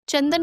चंदन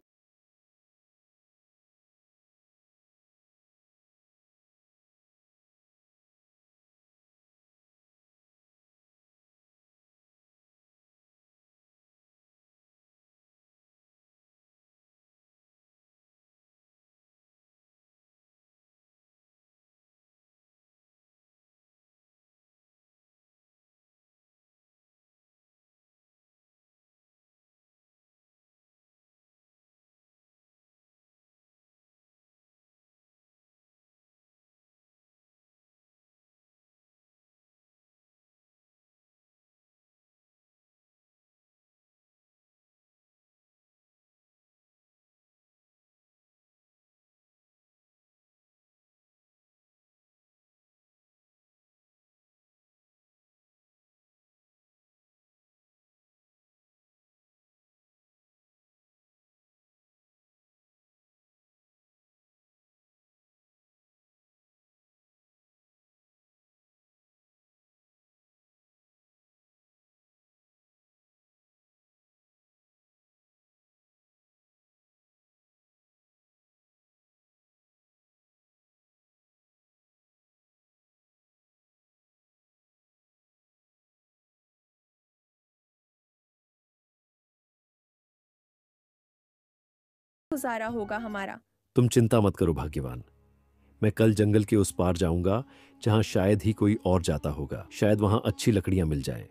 गुजारा होगा हमारा। तुम चिंता मत करो भाग्यवान। मैं कल जंगल के उस पार जाऊंगा जहां शायद ही कोई और जाता होगा। शायद वहां अच्छी लकड़ियां मिल जाएं।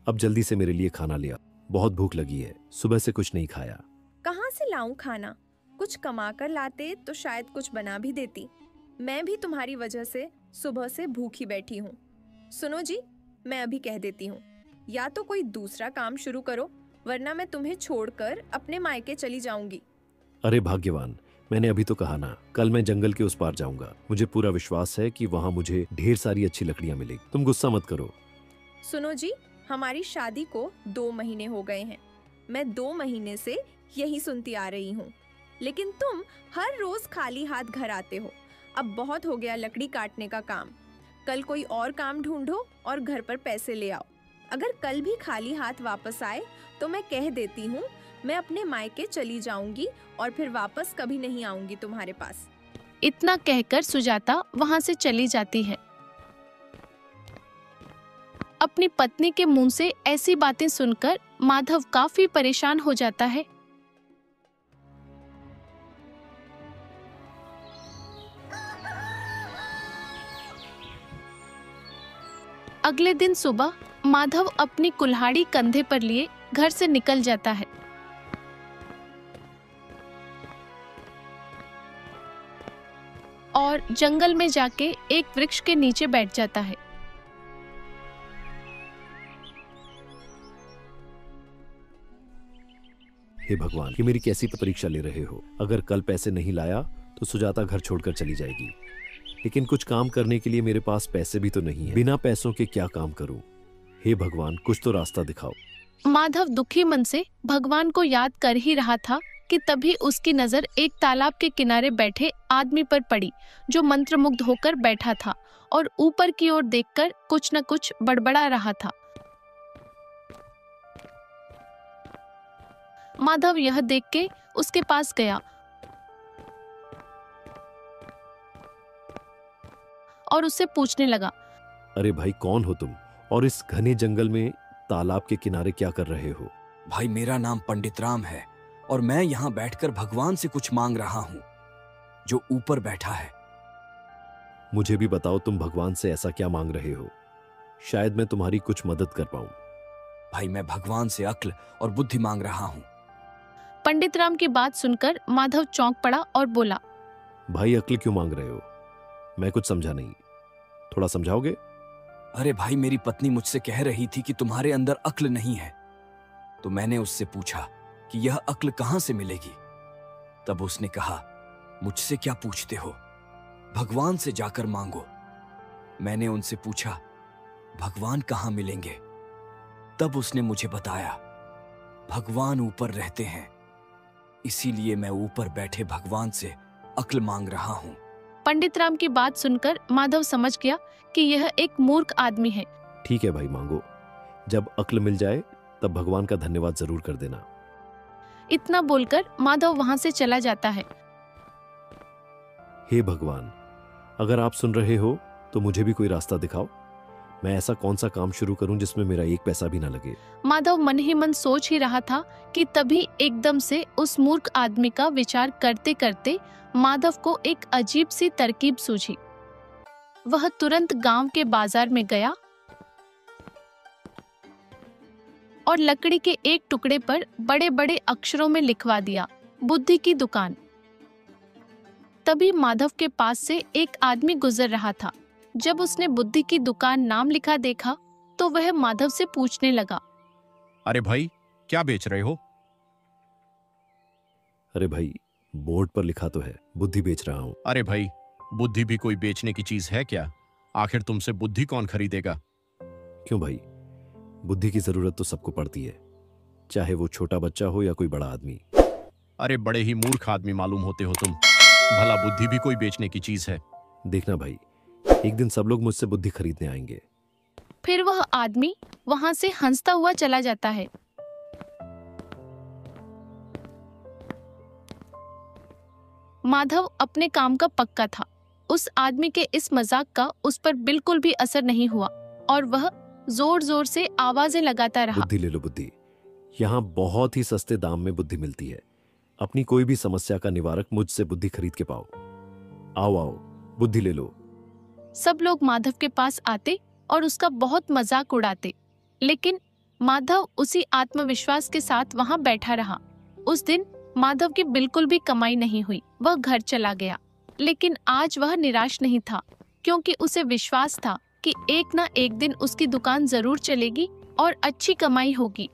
अब जल्दी से मेरे लिए खाना ले आओ, बहुत भूख लगी है, सुबह से कुछ नहीं खाया। कहाँ से लाऊं खाना? कुछ कमा कर लाते तो शायद कुछ बना भी देती। मैं भी तुम्हारी वजह से सुबह से भूखी बैठी हूँ। सुनो जी, मैं अभी कह देती हूँ, या तो कोई दूसरा काम शुरू करो, वरना मैं तुम्हें छोड़कर अपने मायके चली जाऊंगी। अरे भाग्यवान, मैंने अभी तो कहा ना, कल मैं जंगल के उस पार जाऊंगा। मुझे पूरा विश्वास है कि वहां मुझे ढेर सारी अच्छी लकड़ियां मिलेगी। तुम गुस्सा मत करो। सुनो जी, हमारी शादी को 2 महीने हो गए हैं। मैं 2 महीने से यही सुनती आ रही हूँ, लेकिन तुम हर रोज खाली हाथ घर आते हो। अब बहुत हो गया लकड़ी काटने का काम। कल कोई और काम ढूंढो और घर पर पैसे ले आओ। अगर कल भी खाली हाथ वापस आए तो मैं कह देती हूँ, मैं अपने मायके चली जाऊंगी और फिर वापस कभी नहीं आऊंगी तुम्हारे पास। इतना कहकर सुजाता वहां से चली जाती है। अपनी पत्नी के मुंह से ऐसी बातें सुनकर माधव काफी परेशान हो जाता है। अगले दिन सुबह माधव अपनी कुल्हाड़ी कंधे पर लिए घर से निकल जाता है। और जंगल में जाके एक वृक्ष के नीचे बैठ जाता है। हे भगवान, ये मेरी कैसी परीक्षा ले रहे हो? अगर कल पैसे नहीं लाया तो सुजाता घर छोड़कर चली जाएगी, लेकिन कुछ काम करने के लिए मेरे पास पैसे भी तो नहीं है। बिना पैसों के क्या काम करूं? हे भगवान, कुछ तो रास्ता दिखाओ। माधव दुखी मन से भगवान को याद कर ही रहा था कि तभी उसकी नजर एक तालाब के किनारे बैठे आदमी पर पड़ी, जो मंत्रमुग्ध होकर बैठा था और ऊपर की ओर देखकर कुछ न कुछ बड़बड़ा रहा था। माधव यह देख के उसके पास गया और उससे पूछने लगा, अरे भाई, कौन हो तुम और इस घने जंगल में तालाब के किनारे क्या कर रहे हो? भाई, मेरा नाम पंडित राम है और मैं यहाँ बैठकर भगवान से कुछ मांग रहा हूँ, जो ऊपर बैठा है। मुझे भी बताओ, तुम भगवान से ऐसा क्या मांग रहे हो? शायद मैं तुम्हारी कुछ मदद कर पाऊं। भाई, मैं भगवान से अक्ल और बुद्धि मांग रहा हूँ। पंडित राम की बात सुनकर माधव चौंक पड़ा और बोला, भाई, अक्ल क्यों मांग रहे हो? मैं कुछ समझा नहीं, थोड़ा समझाओगे? अरे भाई, मेरी पत्नी मुझसे कह रही थी कि तुम्हारे अंदर अक्ल नहीं है, तो मैंने उससे पूछा कि यह अक्ल कहां से मिलेगी। तब उसने कहा, मुझसे क्या पूछते हो, भगवान से जाकर मांगो। मैंने उनसे पूछा, भगवान कहां मिलेंगे? तब उसने मुझे बताया, भगवान ऊपर रहते हैं, इसीलिए मैं ऊपर बैठे भगवान से अक्ल मांग रहा हूं। पंडित राम की बात सुनकर माधव समझ गया कि यह एक मूर्ख आदमी है। ठीक है भाई, मांगो। जब अक्ल मिल जाए तब भगवान का धन्यवाद जरूर कर देना। इतना बोलकर माधव वहां से चला जाता है। हे भगवान, अगर आप सुन रहे हो तो मुझे भी कोई रास्ता दिखाओ। मैं ऐसा कौन सा काम शुरू करूं जिसमें मेरा एक पैसा भी ना लगे। माधव मन ही मन सोच ही रहा था कि तभी एकदम से उस मूर्ख आदमी का विचार करते करते माधव को एक अजीब सी तरकीब सूझी। वह तुरंत गांव के बाजार में गया और लकड़ी के एक टुकड़े पर बड़े बड़े अक्षरों में लिखवा दिया, बुद्धि की दुकान। तभी माधव के पास से एक आदमी गुजर रहा था। जब उसने बुद्धि की दुकान नाम लिखा देखा तो वह माधव से पूछने लगा, अरे भाई, क्या बेच रहे हो? अरे भाई, बोर्ड पर लिखा तो है बुद्धि बेच रहा हूं। अरे भाई, बुद्धि भी कोई बेचने की चीज है क्या? आखिर तुमसे बुद्धि कौन खरीदेगा? क्यों भाई, बुद्धि की जरूरत तो सबको पड़ती है, चाहे वो छोटा बच्चा हो या कोई बड़ा आदमी। अरे बड़े ही मूर्ख आदमी मालूम होते हो तुम। भला बुद्धि भी कोई बेचने की चीज है? देखना भाई, एक दिन सब लोग मुझसे बुद्धि खरीदने आएंगे। फिर वह आदमी वहां से हंसता हुआ चला जाता है। माधव अपने काम का पक्का था। उस आदमी के इस मजाक का उस पर बिल्कुल भी असर नहीं हुआ और वह जोर जोर से आवाजें लगाता रहा। बुद्धि ले लो बुद्धि, यहाँ बहुत ही सस्ते दाम में बुद्धि मिलती है। अपनी कोई भी समस्या का निवारक मुझसे बुद्धि खरीद के पाओ। आओ आओ, बुद्धि ले लो। सब लोग माधव के पास आते और उसका बहुत मजाक उड़ाते, लेकिन माधव उसी आत्मविश्वास के साथ वहां बैठा रहा। उस दिन माधव की बिल्कुल भी कमाई नहीं हुई। वह घर चला गया, लेकिन आज वह निराश नहीं था, क्योंकि उसे विश्वास था कि एक ना एक दिन उसकी दुकान जरूर चलेगी और अच्छी कमाई होगी।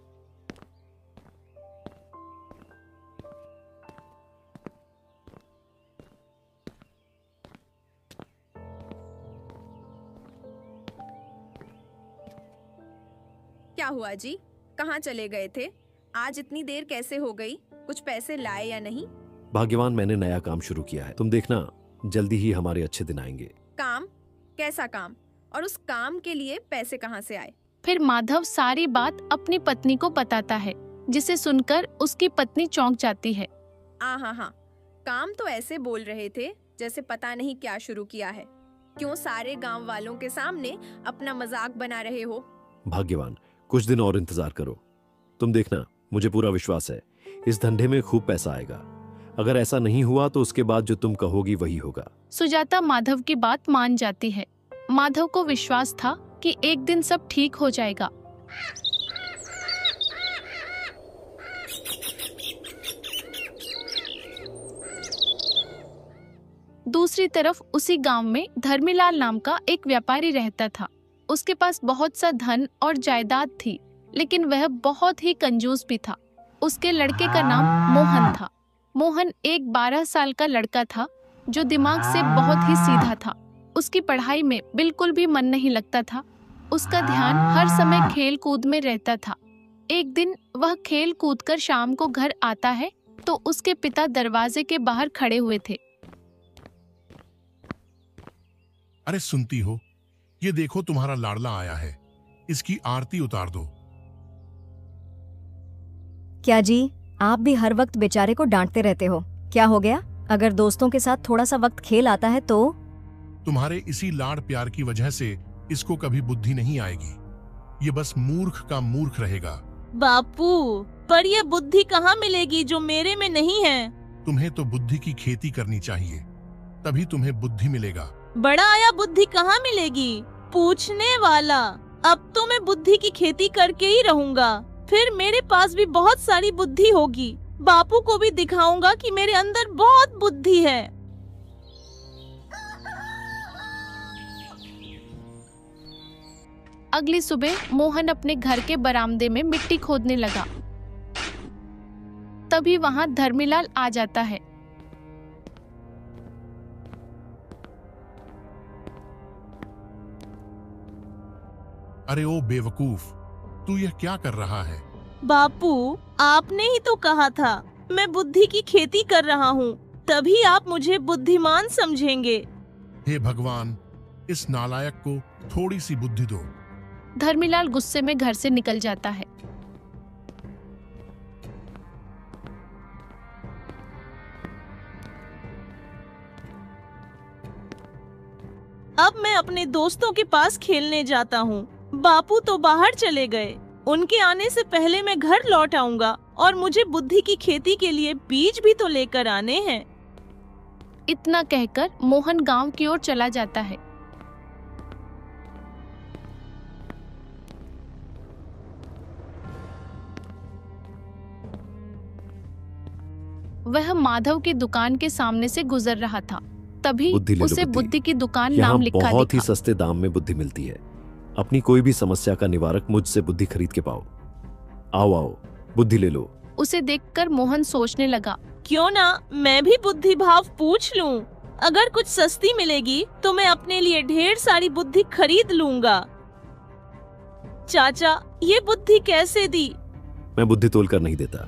क्या हुआ जी, कहाँ चले गए थे? आज इतनी देर कैसे हो गई? कुछ पैसे लाए या नहीं? भाग्यवान, मैंने नया काम शुरू किया है। तुम देखना, जल्दी ही हमारे अच्छे दिन आएंगे। काम? कैसा काम? और उस काम के लिए पैसे कहाँ से आए? फिर माधव सारी बात अपनी पत्नी को बताता है, जिसे सुनकर उसकी पत्नी चौंक जाती है। हाँ, काम तो ऐसे बोल रहे थे जैसे पता नहीं क्या शुरू किया है। क्यों सारे गांव वालों के सामने अपना मजाक बना रहे हो? भाग्यवान, कुछ दिन और इंतजार करो। तुम देखना, मुझे पूरा विश्वास है इस धंधे में खूब पैसा आएगा। अगर ऐसा नहीं हुआ तो उसके बाद जो तुम कहोगी वही होगा। सुजाता माधव की बात मान जाती है। माधव को विश्वास था कि एक दिन सब ठीक हो जाएगा। दूसरी तरफ उसी गांव में धर्मीलाल नाम का एक व्यापारी रहता था। उसके पास बहुत सा धन और जायदाद थी, लेकिन वह बहुत ही कंजूस भी था। उसके लड़के का नाम मोहन था। मोहन एक 12 साल का लड़का था जो दिमाग से बहुत ही सीधा था। उसकी पढ़ाई में बिल्कुल भी मन नहीं लगता था। उसका ध्यान हर समय खेल कूद में रहता था। एक दिन वह खेल कूद कर शाम को घर आता है तो उसके पिता दरवाजे के बाहर खड़े हुए थे। अरे सुनती हो, ये देखो तुम्हारा लाडला आया है, इसकी आरती उतार दो। क्या जी, आप भी हर वक्त बेचारे को डांटते रहते हो? क्या हो गया? अगर दोस्तों के साथ थोड़ा सा वक्त खेल आता है तो? तुम्हारे इसी लाड प्यार की वजह से इसको कभी बुद्धि नहीं आएगी। ये बस मूर्ख का मूर्ख रहेगा। बापू, पर ये बुद्धि कहाँ मिलेगी जो मेरे में नहीं है? तुम्हें तो बुद्धि की खेती करनी चाहिए, तभी तुम्हें बुद्धि मिलेगा। बड़ा आया बुद्धि कहाँ मिलेगी? पूछने वाला। अब तो मैं बुद्धि की खेती करके ही रहूंगा, फिर मेरे पास भी बहुत सारी बुद्धि होगी। बापू को भी दिखाऊंगा कि मेरे अंदर बहुत बुद्धि है। अगली सुबह मोहन अपने घर के बरामदे में मिट्टी खोदने लगा। तभी वहां धर्मीलाल आ जाता है। अरे ओ बेवकूफ, तू यह क्या कर रहा है? बापू, आपने ही तो कहा था मैं बुद्धि की खेती कर रहा हूँ, तभी आप मुझे बुद्धिमान समझेंगे। हे भगवान, इस नालायक को थोड़ी सी बुद्धि दो। धर्मीलाल गुस्से में घर से निकल जाता है। अब मैं अपने दोस्तों के पास खेलने जाता हूँ। बापू तो बाहर चले गए। उनके आने से पहले मैं घर लौट आऊंगा और मुझे बुद्धि की खेती के लिए बीज भी तो लेकर आने हैं। इतना कहकर मोहन गांव की ओर चला जाता है। वह माधव की दुकान के सामने से गुजर रहा था, तभी उसे बुद्धि की दुकान नाम लिखा बहुत ही दिखा। सस्ते दाम में बुद्धि मिलती है। अपनी कोई भी समस्या का निवारक मुझसे बुद्धि खरीद के पाओ। आओ आओ, बुद्धि ले लो। उसे देखकर मोहन सोचने लगा, क्यों ना मैं भी बुद्धि भाव पूछ लूं। अगर कुछ सस्ती मिलेगी तो मैं अपने लिए ढेर सारी बुद्धि खरीद लूंगा। चाचा, ये बुद्धि कैसे दी? मैं बुद्धि तोल कर नहीं देता।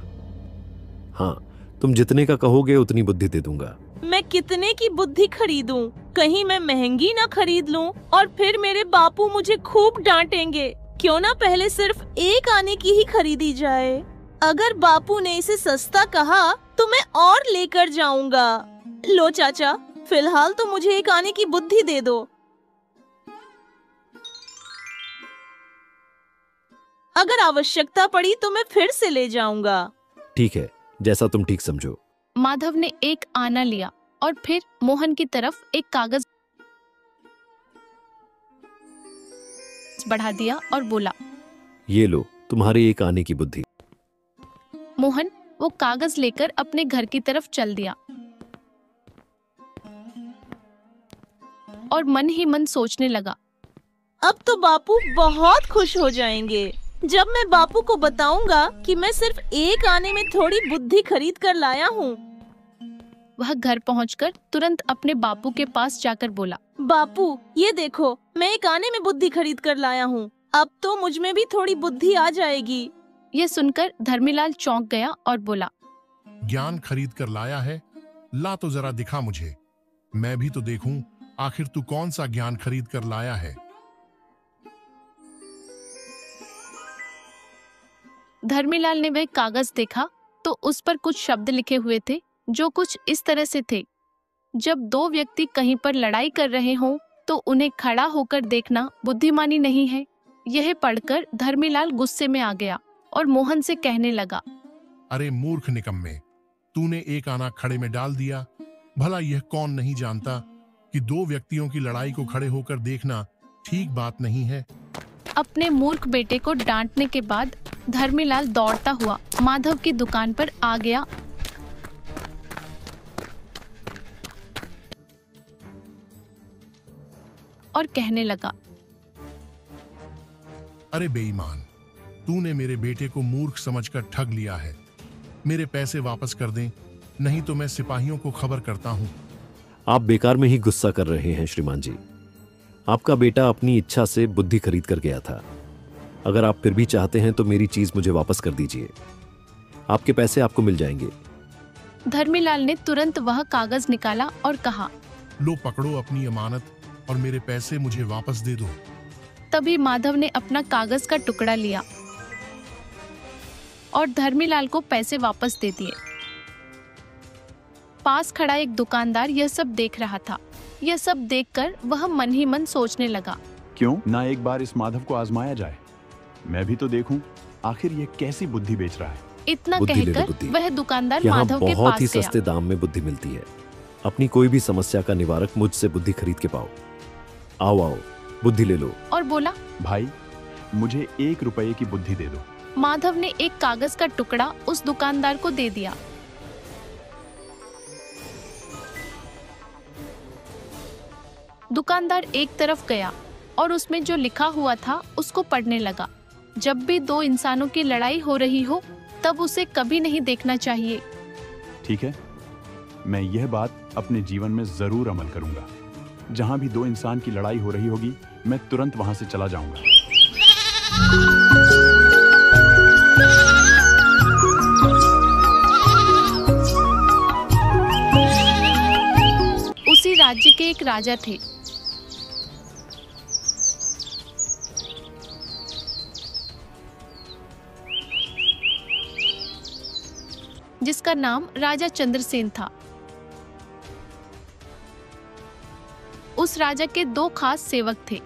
हाँ, तुम जितने का कहोगे उतनी बुद्धि दे दूंगा। मैं कितने की बुद्धि खरीदूं? कहीं मैं महंगी ना खरीद लूं और फिर मेरे बापू मुझे खूब डांटेंगे। क्यों ना पहले सिर्फ एक आने की ही खरीदी जाए। अगर बापू ने इसे सस्ता कहा तो मैं और लेकर जाऊंगा। लो चाचा, फिलहाल तो मुझे एक आने की बुद्धि दे दो। अगर आवश्यकता पड़ी तो मैं फिर से ले जाऊंगा। ठीक है, जैसा तुम ठीक समझो। माधव ने एक आना लिया और फिर मोहन की तरफ एक कागज बढ़ा दिया और बोला, ये लो तुम्हारे एक आने की बुद्धि। मोहन वो कागज लेकर अपने घर की तरफ चल दिया और मन ही मन सोचने लगा, अब तो बापू बहुत खुश हो जाएंगे जब मैं बापू को बताऊंगा कि मैं सिर्फ एक आने में थोड़ी बुद्धि खरीद कर लाया हूँ। वह घर पहुंचकर तुरंत अपने बापू के पास जाकर बोला, बापू ये देखो, मैं एक आने में बुद्धि खरीद कर लाया हूँ। अब तो मुझ में भी थोड़ी बुद्धि आ जाएगी। यह सुनकर धर्मीलाल चौंक गया और बोला, ज्ञान खरीद कर लाया है? ला तो जरा दिखा मुझे, मैं भी तो देखूं आखिर तू कौन सा ज्ञान खरीद कर लाया है। धर्मीलाल ने वह कागज देखा तो उस पर कुछ शब्द लिखे हुए थे जो कुछ इस तरह से थे, जब दो व्यक्ति कहीं पर लड़ाई कर रहे हों तो उन्हें खड़ा होकर देखना बुद्धिमानी नहीं है। यह पढ़कर धर्मीलाल गुस्से में आ गया और मोहन से कहने लगा, अरे मूर्ख निकम्मे, तूने एक आना खड़े में डाल दिया। भला यह कौन नहीं जानता कि दो व्यक्तियों की लड़ाई को खड़े होकर देखना ठीक बात नहीं है। अपने मूर्ख बेटे को डांटने के बाद धर्मीलाल दौड़ता हुआ माधव की दुकान पर आ गया और कहने लगा, अरे बेईमान, तूने मेरे बेटे को मूर्ख समझकर ठग लिया है। मेरे पैसे वापस कर दें, नहीं तो मैं सिपाहियों को खबर करता हूँ। आप बेकार में ही गुस्सा कर रहे हैं श्रीमान जी। आपका बेटा अपनी इच्छा से बुद्धि खरीद कर गया था। अगर आप फिर भी चाहते हैं तो मेरी चीज मुझे वापस कर दीजिए। आपके पैसे आपको मिल जाएंगे। धर्मीलाल ने तुरंत वह कागज निकाला और कहा, लो पकड़ो अपनी अमानत और मेरे पैसे मुझे वापस दे दो। तभी माधव ने अपना कागज का टुकड़ा लिया और धर्मीलाल को पैसे वापस दे दिए। पास खड़ा एक दुकानदार यह सब देख रहा था। यह सब देखकर वह मन ही मन सोचने लगा, क्यों ना एक बार इस माधव को आजमाया जाए। मैं भी तो देखूं आखिर ये कैसी बुद्धि बेच रहा है। इतना बुद्धि ले लो, कहकर बुद्धि। वह दुकानदार यहाँ माधव के बहुत पास ही गया सस्ते दाम में बुद्धि मिलती है। अपनी कोई भी समस्या का निवारक मुझसे बुद्धि खरीद के पाओ। आओ आओ, बुद्धि ले लो। और बोला, भाई मुझे 1 रुपये की बुद्धि दे दो। माधव ने एक कागज का टुकड़ा उस दुकानदार को दे दिया। दुकानदार एक तरफ गया और उसमें जो लिखा हुआ था उसको पढ़ने लगा। जब भी दो इंसानों की लड़ाई हो रही हो तब उसे कभी नहीं देखना चाहिए। ठीक है, मैं यह बात अपने जीवन में जरूर अमल करूंगा। जहां भी दो इंसान की लड़ाई हो रही होगी मैं तुरंत वहां से चला जाऊंगा। उसी राज्य के एक राजा थे। जिसका नाम राजा चंद्रसेन था। उस राजा के दो खास सेवक थे।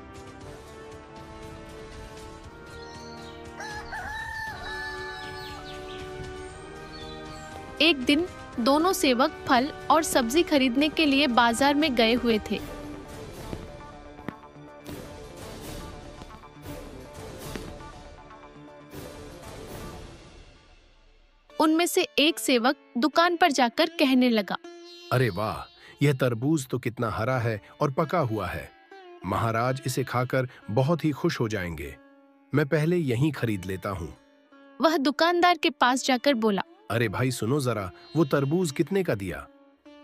एक दिन दोनों सेवक फल और सब्जी खरीदने के लिए बाजार में गए हुए थे। उनमें से एक सेवक दुकान पर जाकर कहने लगा, अरे वाह, यह तरबूज तो कितना हरा है और पका हुआ है। महाराज इसे खाकर बहुत ही खुश हो जाएंगे। मैं पहले यहीं खरीद लेता हूँ। वह दुकानदार के पास जाकर बोला, अरे भाई सुनो जरा, वो तरबूज कितने का दिया?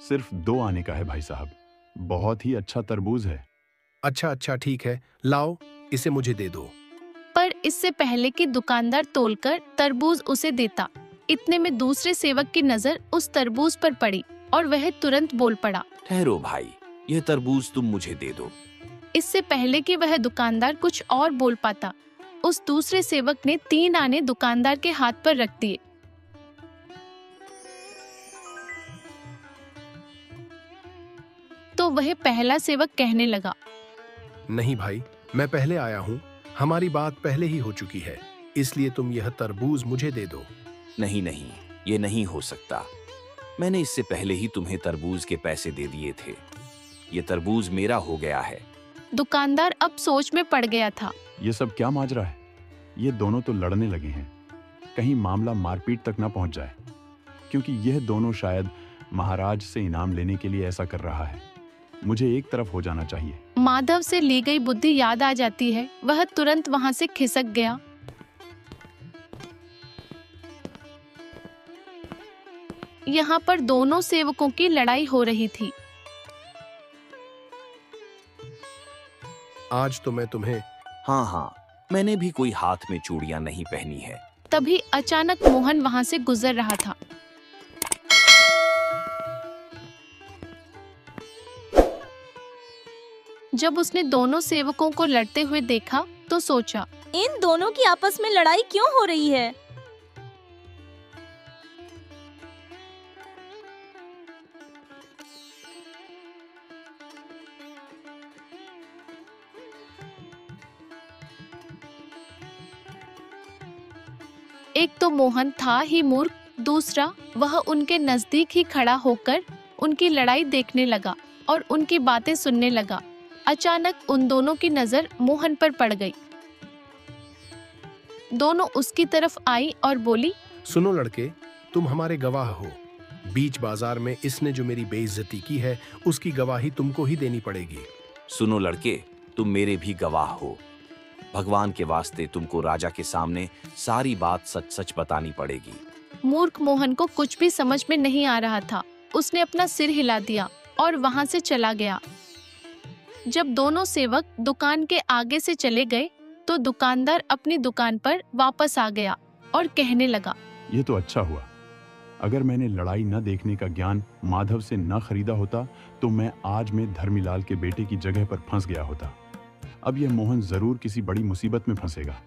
सिर्फ 2 आने का है भाई साहब। बहुत ही अच्छा तरबूज है। अच्छा ठीक है, लाओ इसे मुझे दे दो। पर इससे पहले कि दुकानदार तोलकर तरबूज उसे देता, इतने में दूसरे सेवक की नजर उस तरबूज पर पड़ी और वह तुरंत बोल पड़ा, ठहरो भाई, यह तरबूज तुम मुझे दे दो। इससे पहले कि वह दुकानदार कुछ और बोल पाता, उस दूसरे सेवक ने 3 आने दुकानदार के हाथ पर रख दिए। तो वह पहला सेवक कहने लगा, नहीं भाई, मैं पहले आया हूँ। हमारी बात पहले ही हो चुकी है, इसलिए तुम यह तरबूज मुझे दे दो। नहीं, ये नहीं हो सकता। मैंने इससे पहले ही तुम्हें तरबूज के पैसे दे दिए थे। ये तरबूज मेरा हो गया है। दुकानदार अब सोच में पड़ गया था। ये सब क्या माजरा है? ये दोनों तो लड़ने लगे हैं। कहीं मामला मारपीट तक ना पहुंच जाए, क्योंकि यह दोनों शायद महाराज से इनाम लेने के लिए ऐसा कर रहा है। मुझे एक तरफ हो जाना चाहिए। माधव से ली गई बुद्धि याद आ जाती है। वह तुरंत वहां से खिसक गया। यहाँ पर दोनों सेवकों की लड़ाई हो रही थी। आज तो मैं तुम्हें... हाँ, मैंने भी कोई हाथ में चूड़ियां नहीं पहनी है। तभी अचानक मोहन वहां से गुजर रहा था। जब उसने दोनों सेवकों को लड़ते हुए देखा तो सोचा, इन दोनों की आपस में लड़ाई क्यों हो रही है? एक तो मोहन था ही मूर्ख, दूसरा वह उनके नजदीक ही खड़ा होकर उनकी लड़ाई देखने लगा और उनकी बातें सुनने लगा। अचानक उन दोनों की नजर मोहन पर पड़ गई। दोनों उसकी तरफ आई और बोली, सुनो लड़के, तुम हमारे गवाह हो। बीच बाजार में इसने जो मेरी बेइज्जती की है, उसकी गवाही तुमको ही देनी पड़ेगी। सुनो लड़के, तुम मेरे भी गवाह हो। भगवान के वास्ते तुमको राजा के सामने सारी बात सच सच बतानी पड़ेगी। मूर्ख मोहन को कुछ भी समझ में नहीं आ रहा था। उसने अपना सिर हिला दिया और वहां से चला गया। जब दोनों सेवक दुकान के आगे से चले गए तो दुकानदार अपनी दुकान पर वापस आ गया और कहने लगा, ये तो अच्छा हुआ। अगर मैंने लड़ाई न देखने का ज्ञान माधव से न खरीदा होता तो मैं आज में धर्मीलाल के बेटे की जगह पर फंस गया होता। अब यह मोहन जरूर किसी बड़ी मुसीबत में फंसेगा।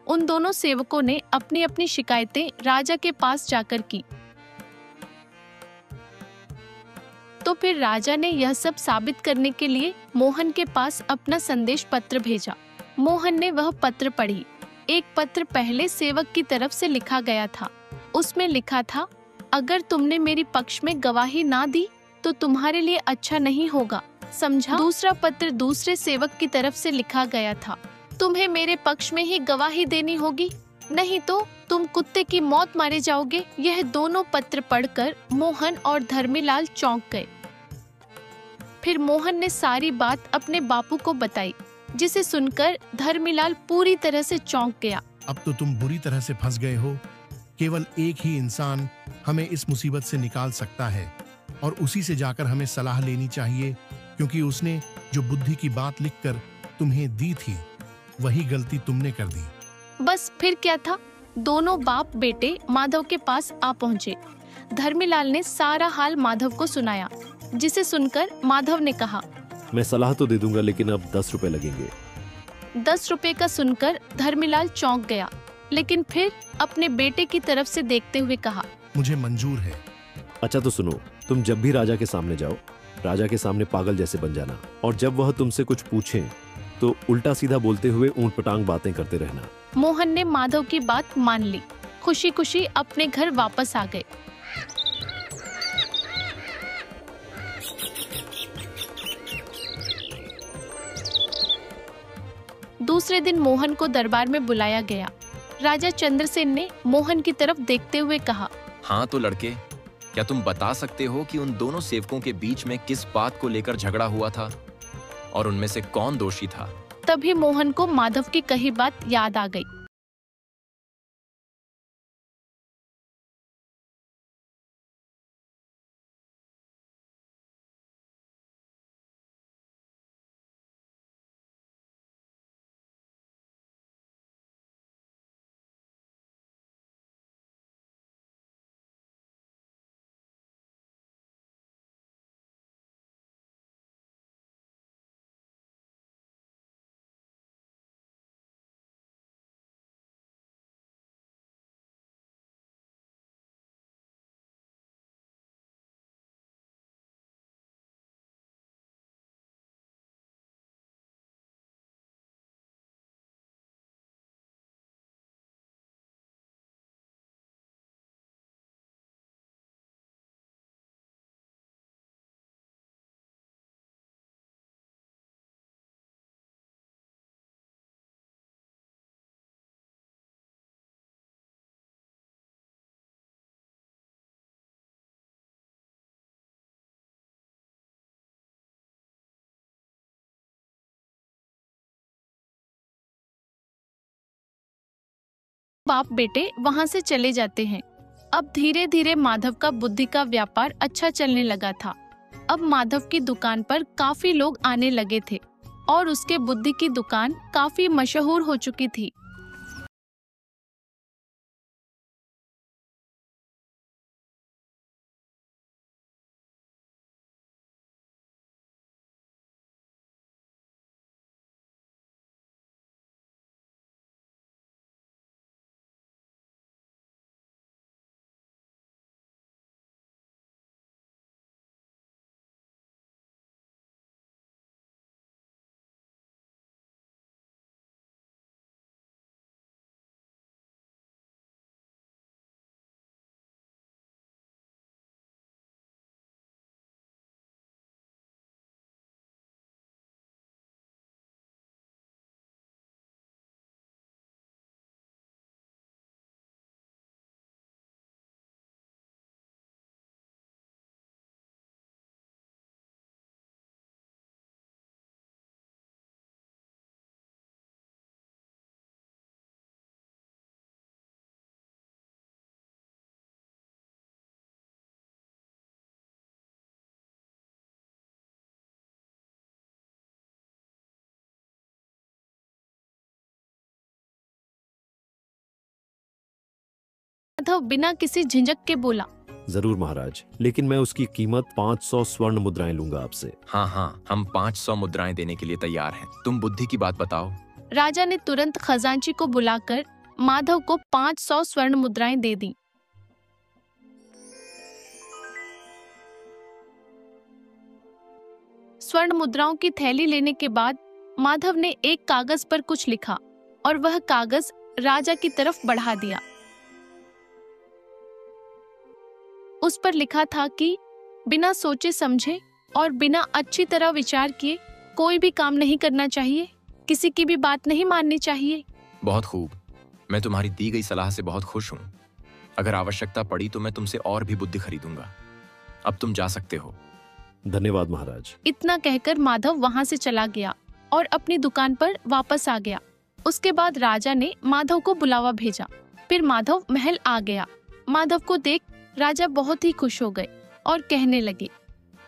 उन दोनों सेवकों ने अपनी अपनी शिकायतें राजा के पास जाकर की। तो फिर राजा ने यह सब साबित करने के लिए मोहन के पास अपना संदेश पत्र भेजा। मोहन ने वह पत्र पढ़ी। एक पत्र पहले सेवक की तरफ से लिखा गया था। उसमें लिखा था, अगर तुमने मेरी पक्ष में गवाही ना दी तो तुम्हारे लिए अच्छा नहीं होगा, समझा। दूसरा पत्र दूसरे सेवक की तरफ से लिखा गया था, तुम्हें मेरे पक्ष में ही गवाही देनी होगी, नहीं तो तुम कुत्ते की मौत मारे जाओगे। यह दोनों पत्र पढ़कर मोहन और धर्मीलाल चौंक गए। फिर मोहन ने सारी बात अपने बापू को बताई, जिसे सुनकर धर्मीलाल पूरी तरह से चौंक गया। अब तो तुम बुरी तरह से फंस गए हो। केवल एक ही इंसान हमें इस मुसीबत से निकाल सकता है और उसी से जाकर हमें सलाह लेनी चाहिए, क्योंकि उसने जो बुद्धि की बात लिखकर तुम्हें दी थी वही गलती तुमने कर दी। बस फिर क्या था, दोनों बाप बेटे माधव के पास आ पहुँचे। धर्मीलाल ने सारा हाल माधव को सुनाया। जिसे सुनकर माधव ने कहा, मैं सलाह तो दे दूंगा, लेकिन अब 10 रुपए लगेंगे। 10 रुपए का सुनकर धर्मीलाल चौंक गया, लेकिन फिर अपने बेटे की तरफ से देखते हुए कहा, मुझे मंजूर है। अच्छा तो सुनो, तुम जब भी राजा के सामने जाओ, राजा के सामने पागल जैसे बन जाना, और जब वह तुमसे कुछ पूछे तो उल्टा सीधा बोलते हुए ऊंट पटांग बातें करते रहना। मोहन ने माधव की बात मान ली। खुशी खुशी अपने घर वापस आ गए। दूसरे दिन मोहन को दरबार में बुलाया गया। राजा चंद्रसेन ने मोहन की तरफ देखते हुए कहा, हाँ तो लड़के, क्या तुम बता सकते हो कि उन दोनों सेवकों के बीच में किस बात को लेकर झगड़ा हुआ था और उनमें से कौन दोषी था? तभी मोहन को माधव की कही बात याद आ गई। बाप बेटे वहाँ से चले जाते हैं। अब धीरे धीरे माधव का बुद्धि का व्यापार अच्छा चलने लगा था। अब माधव की दुकान पर काफी लोग आने लगे थे और उसके बुद्धि की दुकान काफी मशहूर हो चुकी थी। माधव बिना किसी झिझक के बोला, जरूर महाराज, लेकिन मैं उसकी कीमत 500 स्वर्ण मुद्राएं लूंगा आपसे। हाँ हाँ, हम 500 मुद्राएं देने के लिए तैयार हैं। तुम बुद्धि की बात बताओ। राजा ने तुरंत खजांची को बुलाकर माधव को 500 स्वर्ण मुद्राएं दे दी। स्वर्ण मुद्राओं की थैली लेने के बाद माधव ने एक कागज पर कुछ लिखा और वह कागज राजा की तरफ बढ़ा दिया। उस पर लिखा था कि बिना सोचे समझे और बिना अच्छी तरह विचार किए कोई भी काम नहीं करना चाहिए, किसी की भी बात नहीं माननी चाहिए। बहुत खूब, मैं तुम्हारी दी गई सलाह से बहुत खुश हूँ। अगर आवश्यकता पड़ी तो मैं तुमसे और भी बुद्धि खरीदूंगा। अब तुम जा सकते हो। धन्यवाद महाराज। इतना कहकर माधव वहाँ से चला गया और अपनी दुकान पर वापस आ गया। उसके बाद राजा ने माधव को बुलावा भेजा। फिर माधव महल आ गया। माधव को देख राजा बहुत ही खुश हो गए और कहने लगे,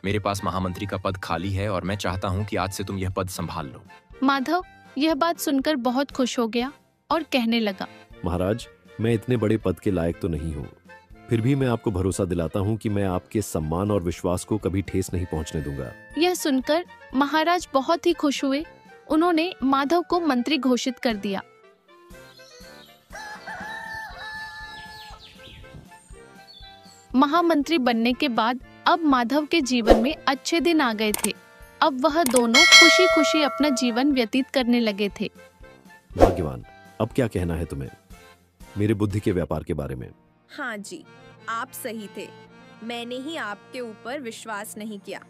मेरे पास महामंत्री का पद खाली है और मैं चाहता हूँ कि आज से तुम यह पद संभाल लो। माधव यह बात सुनकर बहुत खुश हो गया और कहने लगा, महाराज, मैं इतने बड़े पद के लायक तो नहीं हूँ, फिर भी मैं आपको भरोसा दिलाता हूँ कि मैं आपके सम्मान और विश्वास को कभी ठेस नहीं पहुंचने दूंगा। यह सुनकर महाराज बहुत ही खुश हुए। उन्होंने माधव को मंत्री घोषित कर दिया। महामंत्री बनने के बाद अब माधव के जीवन में अच्छे दिन आ गए थे। अब वह दोनों खुशी खुशी अपना जीवन व्यतीत करने लगे थे। भाग्यवान, अब क्या कहना है तुम्हें मेरे बुद्धि के व्यापार के बारे में? हाँ जी, आप सही थे। मैंने ही आपके ऊपर विश्वास नहीं किया।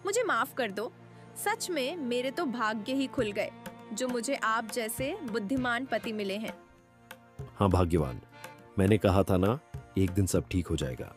मुझे माफ कर दो। सच में मेरे तो भाग्य ही खुल गए जो मुझे आप जैसे बुद्धिमान पति मिले हैं। हाँ भाग्यवान, मैंने कहा था ना, एक दिन सब ठीक हो जाएगा।